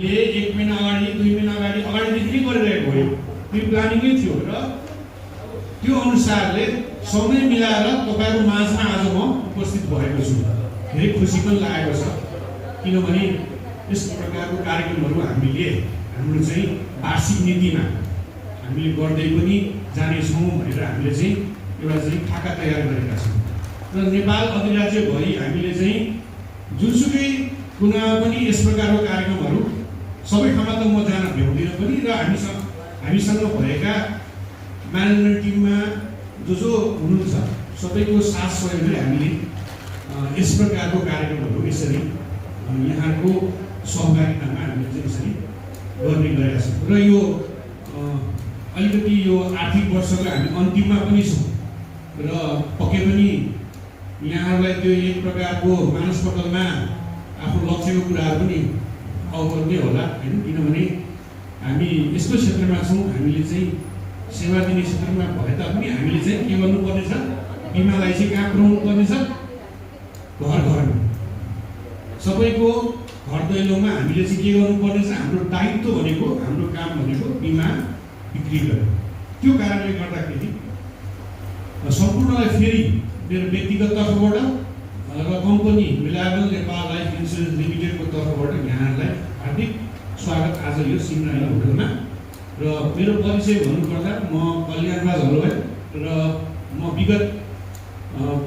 एक महिना अगाडि 2 महिना अगाडिदेखि नै गरिरहेको हो। प्रि प्लानिङै थियो र त्यो अनुसारले समय मिलाएर तपाईहरु माझमा आज म उपस्थित भएको छु। धेरै खुसी पनि लागेको छ किनभने यस प्रकारको कार्यक्रमहरु हामीले हाम्रो चाहिँ वार्षिक नीतिमा हामीले गर्दै पनि जानेछौँ भनेर हामीले चाहिँ एउटा चाहिँ खाका तयार गरेका छौँ र नेपाल अधिराज्य भरि हामीले चाहिँ जुनसुकै कुना पनि यस प्रकारको कार्यक्रमहरु सबै ठाउँमा त म जान भ्याउँदिन पनि र हामीसँग भएका म्यानेजमेन्ट टिममा जो हुनुहुन्छ सबैको साथ सहयोगले हामीले यस प्रकारको कार्यक्रमहरु यसरी यहाँको सहभागितामा हामीले चाहिँ यसरी गर्ने गरेका छौँ र यो अलिकति यो आर्थिक वर्षको हामी अन्तिममा पनि छौँ र पक्कै पनि यहाँहरूलाई त्यो एक प्रकारको मानसपटलमा आफ्नो लक्ष्यको कुराहरू पनि अवगत नै होला हैन। किनभने हामी यस्तो क्षेत्रमा छौँ हामीले चाहिँ सेवा दिने क्षेत्रमा भए तापनि हामीले चाहिँ के गर्नुपर्नेछ बिमालाई चाहिँ कहाँ पुर्याउनु पर्नेछ घर घरमा सबैको घर दैलोमा हामीले चाहिँ के गर्नुपर्नेछ हाम्रो दायित्व भनेको हाम्रो काम भनेको बिमा बिक्री गर्ने। त्यो कारणले गर्दाखेरि सम्पूर्णलाई फेरि मेरो व्यक्तिगत तर्फबाट र company reliable Nepal life insurance लिमिटेडको तर्फबाट यहाँहरूलाई हार्दिक स्वागत आज यो सिमरानी होटलमा। र मेरो परिचय भन्नुपर्दा म कल्याणराज हलवाई र म विगत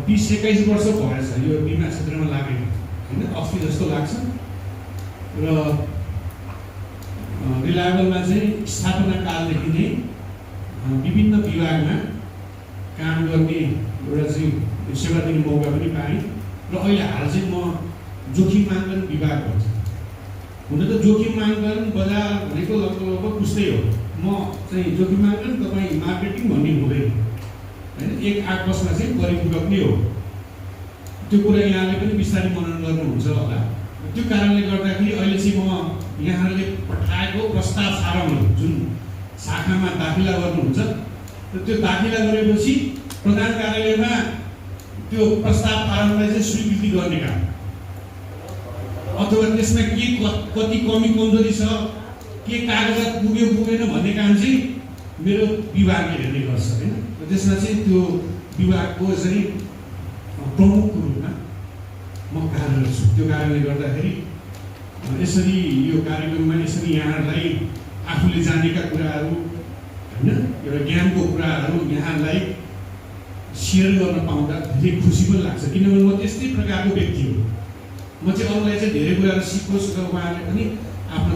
20-21 वर्ष भएछ यो बिमा क्षेत्रमा लागेको हैन, अस्ति जस्तो लाग्छ र रिलायबलमा चाहिँ स्थापना कालदेखि नै विभिन्न विभागमा काम गर्ने एउटा चाहिँ सेवा दिने मौका पनि पाएँ र अहिले हाल चाहिँ म जोखिम मानन विभाग भन्छ। हुन त जोखिम मानन बजार भनेको लगभग पुस्तै हो। म चाहिँ जोखिम मानन तपाईँ मार्केटिङ भन्ने हुँदैन हैन, एक 8 वर्षमा चाहिँ परिपूरक नै हो। त्यो कुरा यहाँले पनि विस्तारै मनन गर्नुहुन्छ होला। त्यो कारणले गर्दाखेरि अहिले चाहिँ म यहाँहरूले पठाएको प्रस्ताव फारमहरू जुन शाखामा दाखिला गर्नुहुन्छ र त्यो दाखिला गरेपछि प्रधान कार्यालयमा त्यो प्रस्ताव फारमलाई चाहिँ स्वीकृति गर्ने काम अथवा त्यसमा के कति कमी कमजोरी छ, के कागजात पुग्यो पुगेन भन्ने काम चाहिँ मेरो विभागले हेर्ने गर्छ हैन। त्यसमा चाहिँ त्यो विभागको चाहिँ प्रमुखको रूपमा म कार्यरत छु। त्यो कारणले गर्दाखेरि यसरी यो कार्यक्रममा यसरी यहाँहरूलाई आफूले जानेका कुराहरू हैन, एउटा ज्ञानको कुराहरू यहाँहरूलाई सेयर गर्न पाउँदा धेरै खुसी पनि लाग्छ। किनभने म त्यस्तै प्रकारको व्यक्ति हो। म चाहिँ अरूलाई चाहिँ धेरै कुराहरू सिकोस् र उहाँहरूले पनि आफ्नो